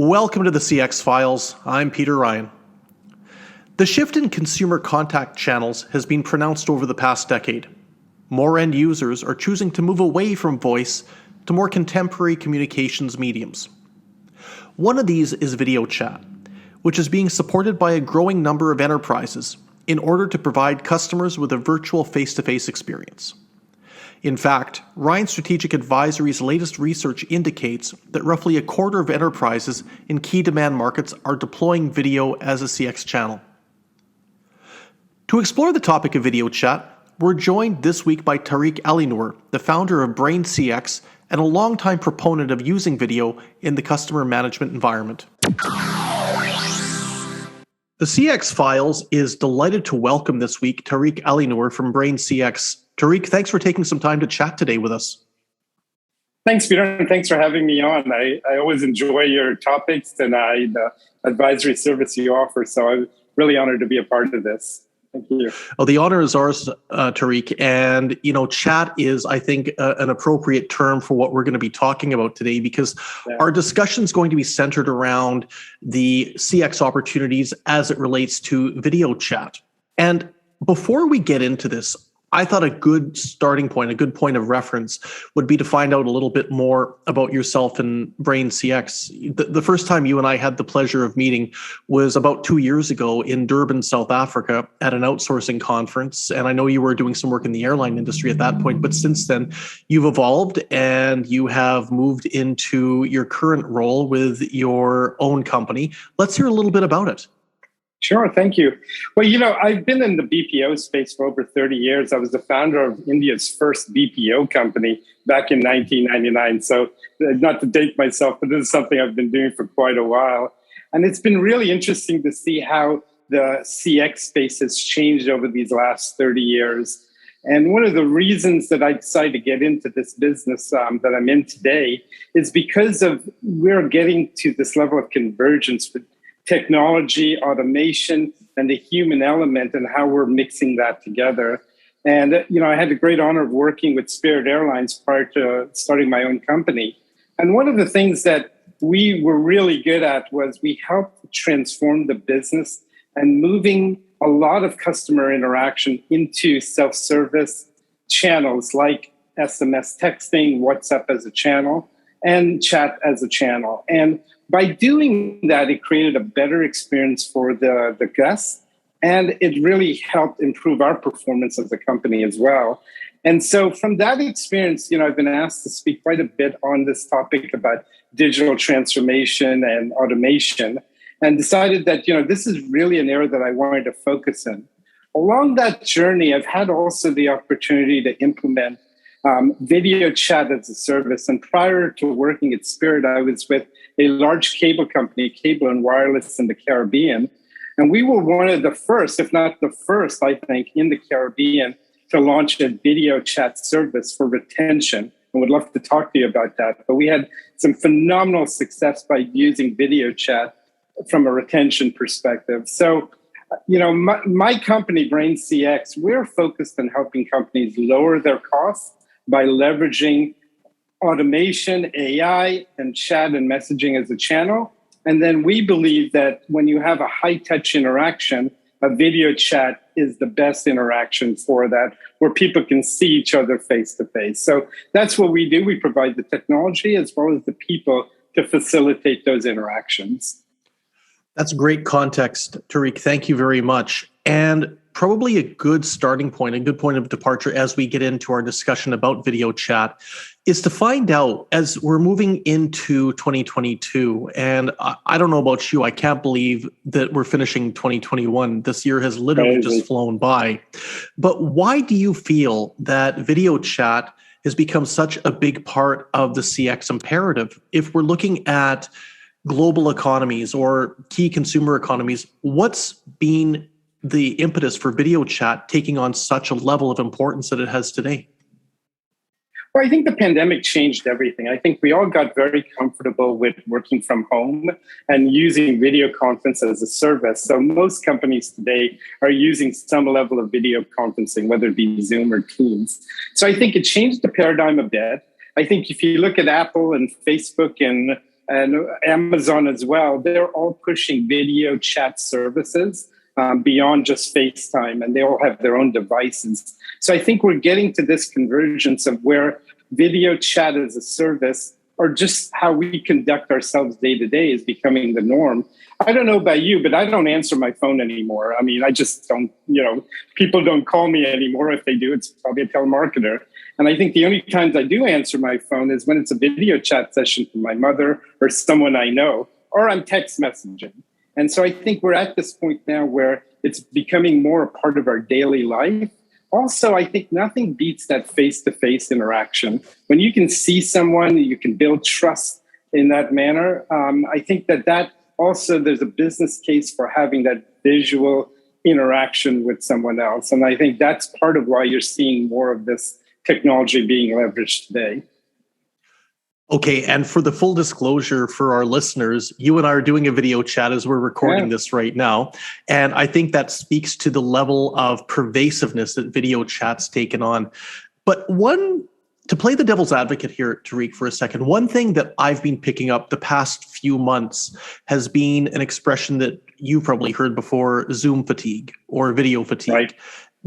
Welcome to the CX Files. I'm Peter Ryan. The shift in consumer contact channels has been pronounced over the past decade. More end users are choosing to move away from voice to more contemporary communications mediums. One of these is video chat, which is being supported by a growing number of enterprises in order to provide customers with a virtual face-to-face experience. In fact, Ryan Strategic Advisory's latest research indicates that roughly a quarter of enterprises in key demand markets are deploying video as a CX channel. To explore the topic of video chat, we're joined this week by Tariq Alinur, the founder of Brayn CX and a longtime proponent of using video in the customer management environment. The CX Files is delighted to welcome this week Tariq Alinur from Brayn CX. Tariq, thanks for taking some time to chat today with us. Thanks, Peter, and thanks for having me on. I always enjoy your topics and the advisory service you offer, so I'm really honored to be a part of this. Thank you. Oh, the honor is ours, Tariq. And, chat is, I think, an appropriate term for what we're going to be talking about today, because our discussion is going to be centered around the CX opportunities as it relates to video chat. And before we get into this, I thought a good starting point, a good point of reference would be to find out a little bit more about yourself and Brayn CX. The first time you and I had the pleasure of meeting was about 2 years ago in Durban, South Africa at an outsourcing conference. And I know you were doing some work in the airline industry at that point, but since then you've evolved and you have moved into your current role with your own company. Let's hear a little bit about it. Sure, thank you. Well, I've been in the BPO space for over 30 years. I was the founder of India's first BPO company back in 1999. So not to date myself, but this is something I've been doing for quite a while. And it's been really interesting to see how the CX space has changed over these last 30 years. And one of the reasons that I decided to get into this business that I'm in today is because of we're getting to this level of convergence with technology, automation, and the human element and how we're mixing that together. And, I had the great honor of working with Spirit Airlines prior to starting my own company. And one of the things that we were really good at was we helped transform the business and moving a lot of customer interaction into self-service channels like SMS texting, WhatsApp as a channel, and chat as a channel. And by doing that, it created a better experience for the guests, and it really helped improve our performance as a company as well. And so from that experience, I've been asked to speak quite a bit on this topic about digital transformation and automation, and decided that, this is really an area that I wanted to focus in. Along that journey, I've had also the opportunity to implement video chat as a service. And prior to working at Spirit, I was with a large cable company, Cable and Wireless in the Caribbean. And we were one of the first, if not the first, I think, in the Caribbean to launch a video chat service for retention. And would love to talk to you about that. But we had some phenomenal success by using video chat from a retention perspective. So, my company, Brayn CX, we're focused on helping companies lower their costs by leveraging automation, AI, and chat and messaging as a channel. And then we believe that when you have a high-touch interaction, a video chat is the best interaction for that, where people can see each other face-to-face. So that's what we do. We provide the technology as well as the people to facilitate those interactions. That's great context, Tariq. Thank you very much. And probably a good starting point, a good point of departure as we get into our discussion about video chat is to find out, as we're moving into 2022, and I don't know about you, I can't believe that we're finishing 2021. This year has literally just flown by. But why do you feel that video chat has become such a big part of the CX imperative? If we're looking at global economies or key consumer economies, what's been the impetus for video chat taking on such a level of importance that it has today? Well, I think the pandemic changed everything. I think we all got very comfortable with working from home and using video conference as a service. So most companies today are using some level of video conferencing, whether it be Zoom or Teams. So I think it changed the paradigm a bit. I think if you look at Apple and Facebook and and Amazon as well, they're all pushing video chat services beyond just FaceTime, and they all have their own devices. So I think we're getting to this convergence of where video chat as a service, or just how we conduct ourselves day to day, is becoming the norm. I don't know about you, but I don't answer my phone anymore. I mean, I just don't, people don't call me anymore. If they do, it's probably a telemarketer. And I think the only times I do answer my phone is when it's a video chat session from my mother or someone I know, or I'm text messaging. And so I think we're at this point now where it's becoming more a part of our daily life. Also, I think nothing beats that face-to-face interaction. When you can see someone, you can build trust in that manner. I think that also, there's a business case for having that visual interaction with someone else. And I think that's part of why you're seeing more of this technology being leveraged today. Okay, and for the full disclosure for our listeners, you and I are doing a video chat as we're recording this right now. And I think that speaks to the level of pervasiveness that video chat's taken on. But to play the devil's advocate here, Tariq, for a second, one thing that I've been picking up the past few months has been an expression that you've probably heard before, Zoom fatigue or video fatigue. Right.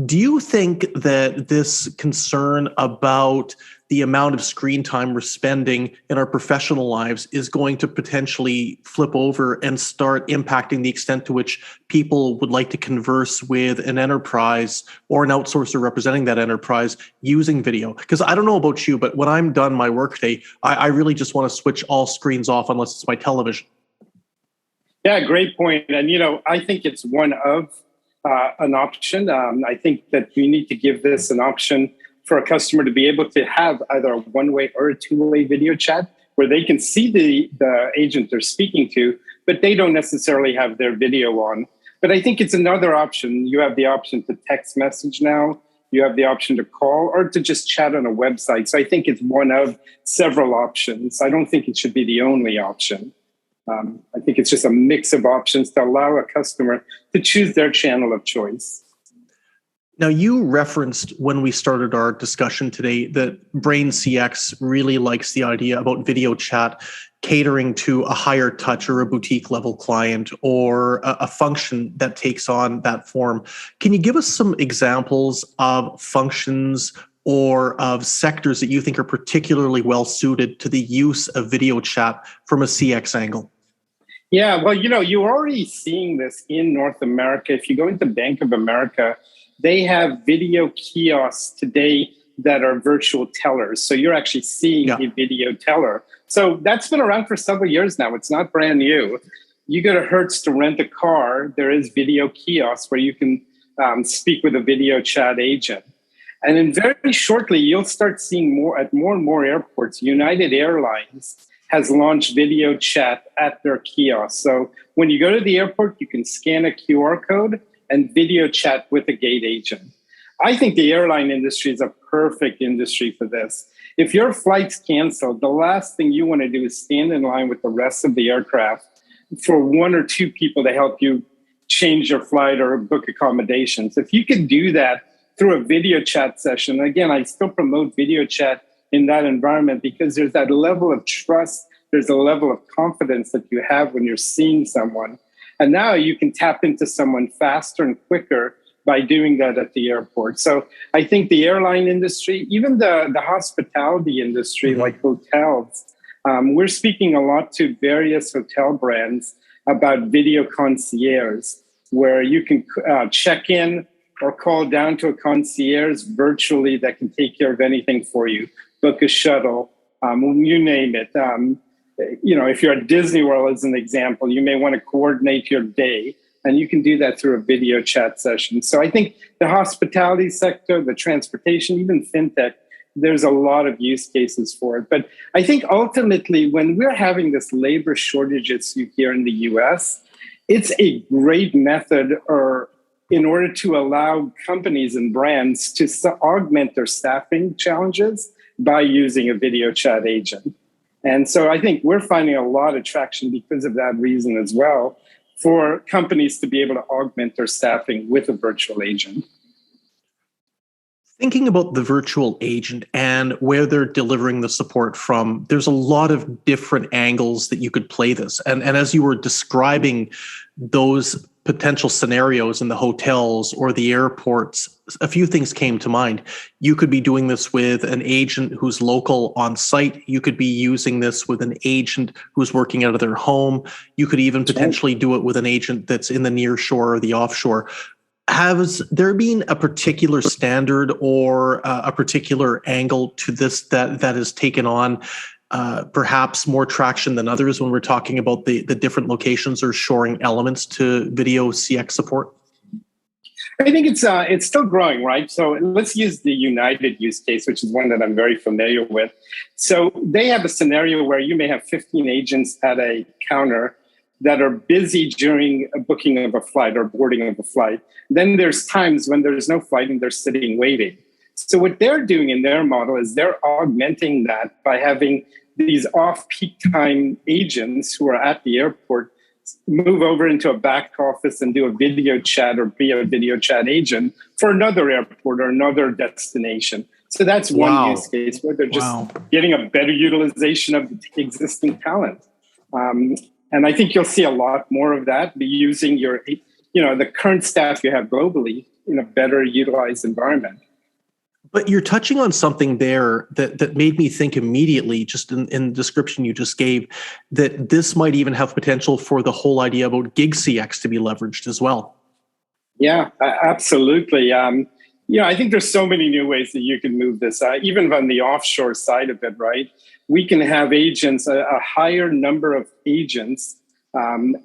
Do you think that this concern about the amount of screen time we're spending in our professional lives is going to potentially flip over and start impacting the extent to which people would like to converse with an enterprise or an outsourcer representing that enterprise using video? Because I don't know about you, but when I'm done my workday, I really just want to switch all screens off unless it's my television. Yeah, great point. And, I think it's one of an option. I think that we need to give this an option for a customer to be able to have either a one-way or a two-way video chat where they can see the agent they're speaking to, but they don't necessarily have their video on. But I think it's another option. You have the option to text message now. You have the option to call or to just chat on a website. So I think it's one of several options. I don't think it should be the only option. I think it's just a mix of options to allow a customer to choose their channel of choice. Now, you referenced when we started our discussion today that Brayn CX really likes the idea about video chat catering to a higher touch or a boutique level client or a function that takes on that form. Can you give us some examples of functions or of sectors that you think are particularly well suited to the use of video chat from a CX angle? Yeah, well, you're already seeing this in North America. If you go into Bank of America, they have video kiosks today that are virtual tellers. So you're actually seeing a video teller. So that's been around for several years now. It's not brand new. You go to Hertz to rent a car, there is video kiosks where you can speak with a video chat agent. And then very shortly, you'll start seeing more and more airports. United Airlines has launched video chat at their kiosk. So when you go to the airport, you can scan a QR code and video chat with a gate agent. I think the airline industry is a perfect industry for this. If your flight's canceled, the last thing you want to do is stand in line with the rest of the aircraft for one or two people to help you change your flight or book accommodations. If you can do that through a video chat session, again, I still promote video chat in that environment because there's that level of trust, there's a level of confidence that you have when you're seeing someone. And now you can tap into someone faster and quicker by doing that at the airport. So I think the airline industry, even the hospitality industry, like hotels, we're speaking a lot to various hotel brands about video concierge, where you can check in or call down to a concierge virtually that can take care of anything for you, book a shuttle, you name it. If you're at Disney World, as an example, you may want to coordinate your day, and you can do that through a video chat session. So I think the hospitality sector, the transportation, even fintech, there's a lot of use cases for it. But I think ultimately, when we're having this labor shortages here in the US, it's a great method in order to allow companies and brands to augment their staffing challenges by using a video chat agent. And so I think we're finding a lot of traction because of that reason as well, for companies to be able to augment their staffing with a virtual agent. Thinking about the virtual agent and where they're delivering the support from, there's a lot of different angles that you could play this. And as you were describing those potential scenarios in the hotels or the airports, a few things came to mind. You could be doing this with an agent who's local on site. You could be using this with an agent who's working out of their home. You could even potentially do it with an agent that's in the near shore or the offshore. Has there been a particular standard or a particular angle to this that has taken on perhaps more traction than others when we're talking about the different locations or shoring elements to video CX support? I think it's still growing, right? So let's use the United use case, which is one that I'm very familiar with. So they have a scenario where you may have 15 agents at a counter that are busy during a booking of a flight or boarding of a flight. Then there's times when there's no flight and they're sitting waiting. So what they're doing in their model is they're augmenting that by having these off-peak time agents who are at the airport move over into a back office and do a video chat or be a video chat agent for another airport or another destination. So that's one use case where they're just getting a better utilization of existing talent. And I think you'll see a lot more of that, be using the current staff you have globally in a better utilized environment. But you're touching on something there that made me think immediately, just in the description you just gave, that this might even have potential for the whole idea about gig CX to be leveraged as well. Yeah, absolutely. I think there's so many new ways that you can move this, even on the offshore side of it, right? We can have agents, a higher number of agents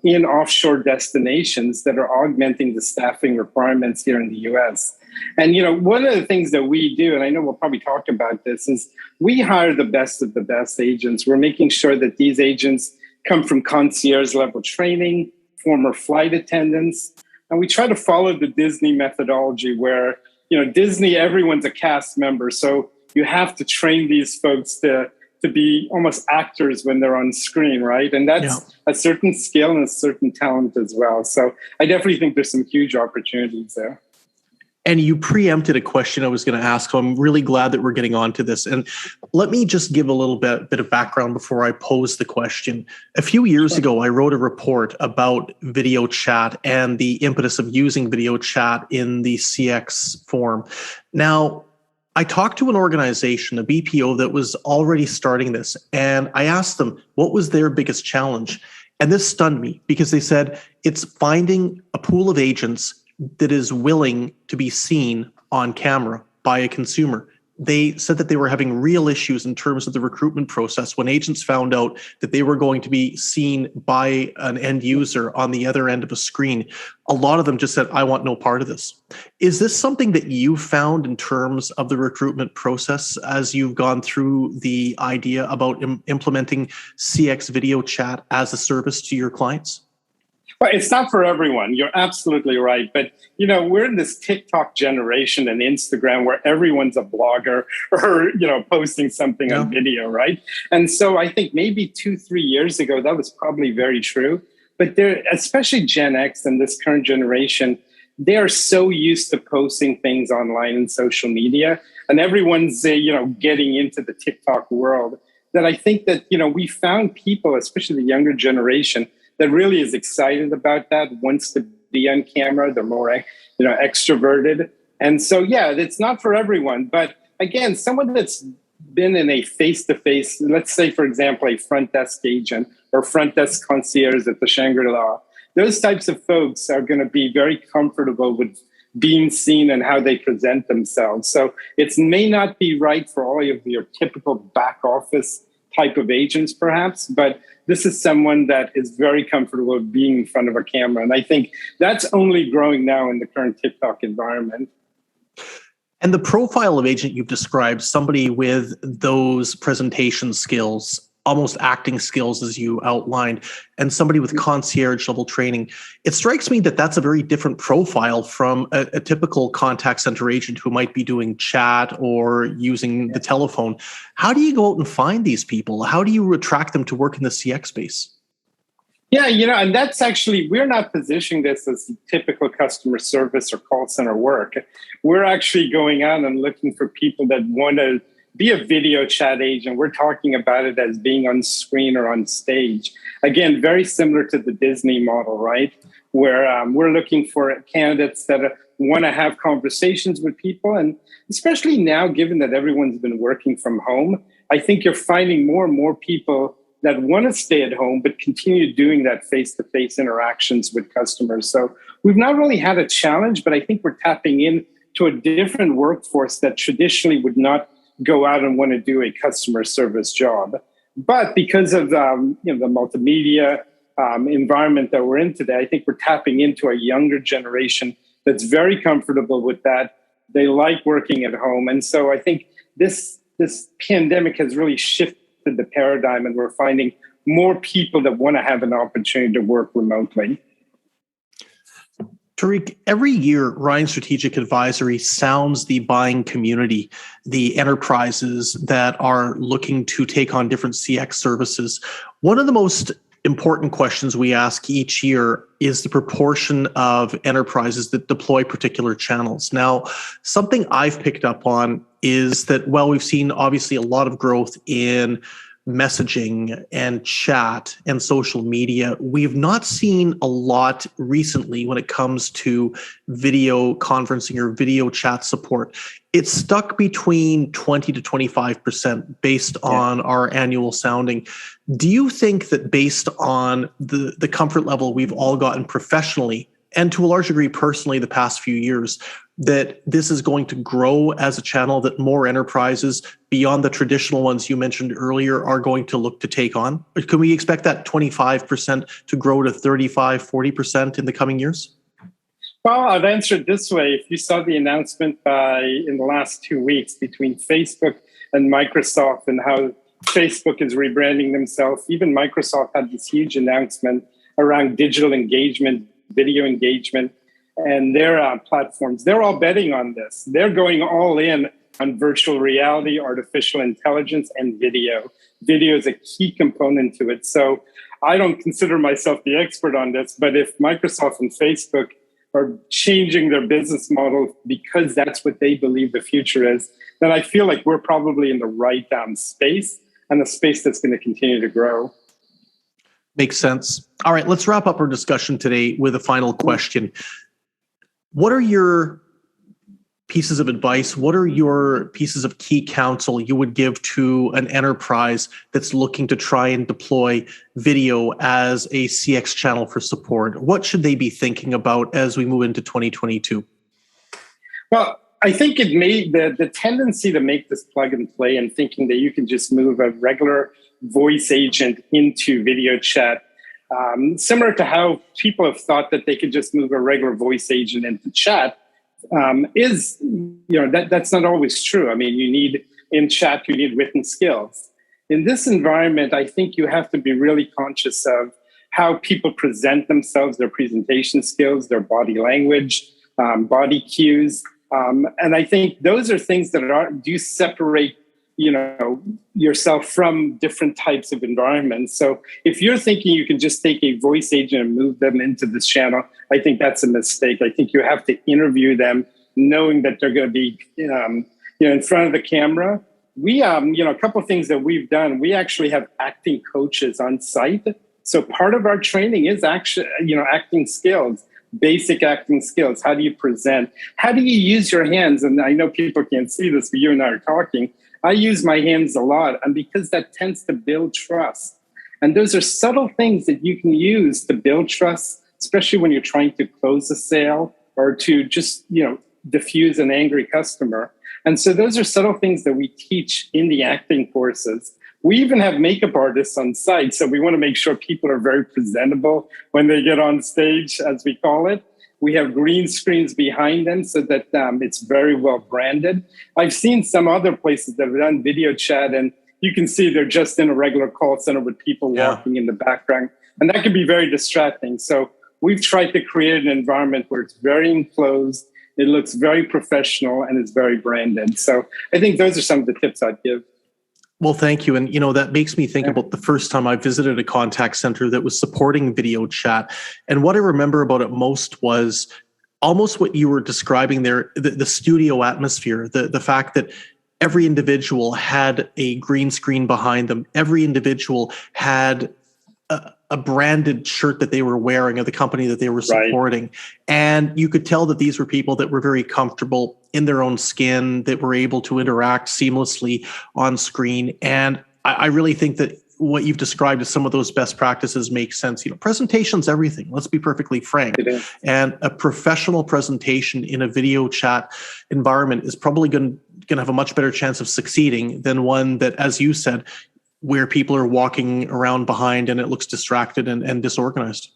in offshore destinations that are augmenting the staffing requirements here in the US. And, one of the things that we do, and I know we'll probably talk about this, is we hire the best of the best agents. We're making sure that these agents come from concierge level training, former flight attendants, and we try to follow the Disney methodology where, Disney, everyone's a cast member. So you have to train these folks to be almost actors when they're on screen, right? And that's a certain skill and a certain talent as well. So I definitely think there's some huge opportunities there. And you preempted a question I was going to ask, so I'm really glad that we're getting onto this. And let me just give a little bit of background before I pose the question. A few years ago, I wrote a report about video chat and the impetus of using video chat in the CX form. Now, I talked to an organization, a BPO, that was already starting this, and I asked them what was their biggest challenge. And this stunned me because they said it's finding a pool of agents that is willing to be seen on camera by a consumer. They said that they were having real issues in terms of the recruitment process when agents found out that they were going to be seen by an end user on the other end of a screen. A lot of them just said, I want no part of this. Is this something that you found in terms of the recruitment process as you've gone through the idea about implementing CX video chat as a service to your clients? Well, it's not for everyone. You're absolutely right. But, we're in this TikTok generation and Instagram where everyone's a blogger or, posting something on video, right? And so I think maybe 2-3 years ago, that was probably very true. But especially Gen X and this current generation, they are so used to posting things online and social media. And everyone's, getting into the TikTok world that I think that, we found people, especially the younger generation, that really is excited about that, wants to be on camera. They're more, extroverted. And so, it's not for everyone. But again, someone that's been in a face-to-face, let's say, for example, a front desk agent or front desk concierge at the Shangri-La, those types of folks are going to be very comfortable with being seen and how they present themselves. So it may not be right for all of your typical back office type of agents, perhaps, but this is someone that is very comfortable being in front of a camera. And I think that's only growing now in the current TikTok environment. And the profile of agent you've described, somebody with those presentation skills, almost acting skills as you outlined, and somebody with concierge level training, it strikes me that that's a very different profile from a typical contact center agent who might be doing chat or using the telephone. How do you go out and find these people? How do you attract them to work in the CX space? Yeah, and that's actually, we're not positioning this as typical customer service or call center work. We're actually going out and looking for people that want to be a video chat agent. We're talking about it as being on screen or on stage. Again, very similar to the Disney model, right? Where we're looking for candidates that want to have conversations with people. And especially now, given that everyone's been working from home, I think you're finding more and more people that want to stay at home, but continue doing that face-to-face interactions with customers. So we've not really had a challenge, but I think we're tapping into a different workforce that traditionally would not go out and want to do a customer service job. But because of the multimedia environment that we're in today, I think we're tapping into a younger generation that's very comfortable with that. They like working at home. And so I think this pandemic has really shifted the paradigm, and we're finding more people that want to have an opportunity to work remotely. Tariq, every year, Ryan Strategic Advisory sounds the buying community, the enterprises that are looking to take on different CX services. One of the most important questions we ask each year is the proportion of enterprises that deploy particular channels. Now, something I've picked up on is that, well, we've seen obviously a lot of growth in messaging and chat and social media. We've not seen a lot recently when it comes to video conferencing or video chat support. It's stuck between 20 to 25% based on our annual sounding. Do you think that based on the comfort level we've all gotten professionally and to a large degree personally the past few years, that this is going to grow as a channel that more enterprises beyond the traditional ones you mentioned earlier are going to look to take on? Or can we expect that 25% to grow to 35, 40% in the coming years? Well, I'd answer it this way. If you saw the announcement in the last 2 weeks between Facebook and Microsoft and how Facebook is rebranding themselves, even Microsoft had this huge announcement around digital engagement, video engagement, and their platforms. They're all betting on this. They're going all in on virtual reality, artificial intelligence, and video. Video is a key component to it. So I don't consider myself the expert on this, but if Microsoft and Facebook are changing their business model because that's what they believe the future is, then I feel like we're probably in the right space, and a space that's going to continue to grow. Makes sense. All right, let's wrap up our discussion today with a final question. What are your pieces of advice? What are your pieces of key counsel you would give to an enterprise that's looking to try and deploy video as a CX channel for support? What should they be thinking about as we move into 2022? Well, I think it made the tendency to make this plug and play and thinking that you can just move a regular voice agent into video chat, similar to how people have thought that they could just move a regular voice agent into chat, that's not always true. I mean, in chat, you need written skills. In this environment, I think you have to be really conscious of how people present themselves, their presentation skills, their body language, body cues. And I think those are things that do separate, yourself from different types of environments. So if you're thinking you can just take a voice agent and move them into this channel, I think that's a mistake. I think you have to interview them, knowing that they're going to be, in front of the camera. We, a couple of things that we've done. We actually have acting coaches on site. So part of our training is actually, acting skills. Basic acting skills. How do you present? How do you use your hands? And I know people can't see this, but you and I are talking. I use my hands a lot, and because that tends to build trust. And those are subtle things that you can use to build trust, especially when you're trying to close a sale or to just, diffuse an angry customer. And so those are subtle things that we teach in the acting courses. We even have makeup artists on site, so we want to make sure people are very presentable when they get on stage, as we call it. We have green screens behind them so that it's very well branded. I've seen some other places that have done video chat, and you can see they're just in a regular call center with people walking in the background, and that can be very distracting. So we've tried to create an environment where it's very enclosed, it looks very professional, and it's very branded. So I think those are some of the tips I'd give. Well, thank you. And, that makes me think about the first time I visited a contact center that was supporting video chat. And what I remember about it most was almost what you were describing there, the studio atmosphere, the fact that every individual had a green screen behind them. Every individual had a branded shirt that they were wearing of the company that they were supporting. Right. And you could tell that these were people that were very comfortable in their own skin, that were able to interact seamlessly on screen. And I really think that what you've described as some of those best practices make sense. Presentation's everything. Let's be perfectly frank. And a professional presentation in a video chat environment is probably going to have a much better chance of succeeding than one that, as you said, where people are walking around behind and it looks distracted and disorganized.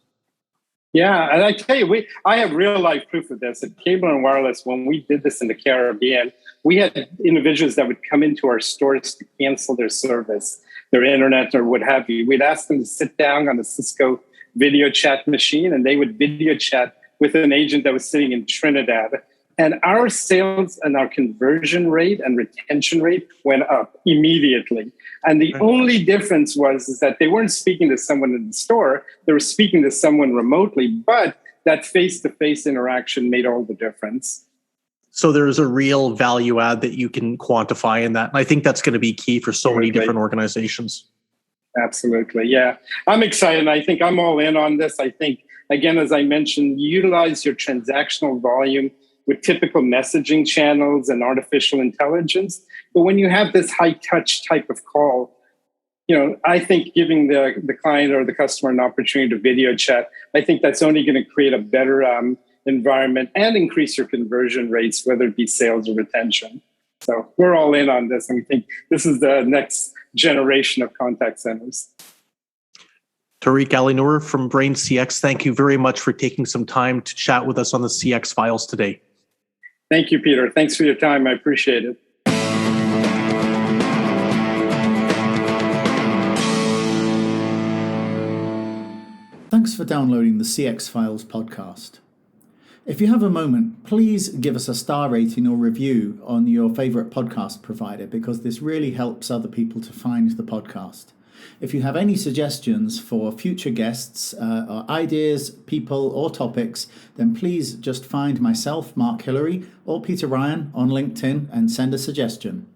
Yeah, and I tell you, I have real life proof of this. At Cable and Wireless, when we did this in the Caribbean, we had individuals that would come into our stores to cancel their service, their internet or what have you. We'd ask them to sit down on the Cisco video chat machine, and they would video chat with an agent that was sitting in Trinidad. And our sales and our conversion rate and retention rate went up immediately. And the only difference is that they weren't speaking to someone in the store, they were speaking to someone remotely, but that face-to-face interaction made all the difference. So there's a real value add that you can quantify in that. And I think that's going to be key for so many different organizations. Absolutely, yeah. I'm excited. I think I'm all in on this. I think, again, as I mentioned, utilize your transactional volume with typical messaging channels and artificial intelligence. But when you have this high touch type of call, I think giving the client or the customer an opportunity to video chat, I think that's only going to create a better environment and increase your conversion rates, whether it be sales or retention. So we're all in on this, and we think this is the next generation of contact centers. Tariq Alinur from Brayn CX, thank you very much for taking some time to chat with us on the CX Files today. Thank you, Peter. Thanks for your time. I appreciate it. Thanks for downloading the CX Files podcast. If you have a moment, please give us a star rating or review on your favorite podcast provider, because this really helps other people to find the podcast. If you have any suggestions for future guests, or ideas, people, or topics, then please just find myself, Mark Hillary, or Peter Ryan on LinkedIn and send a suggestion.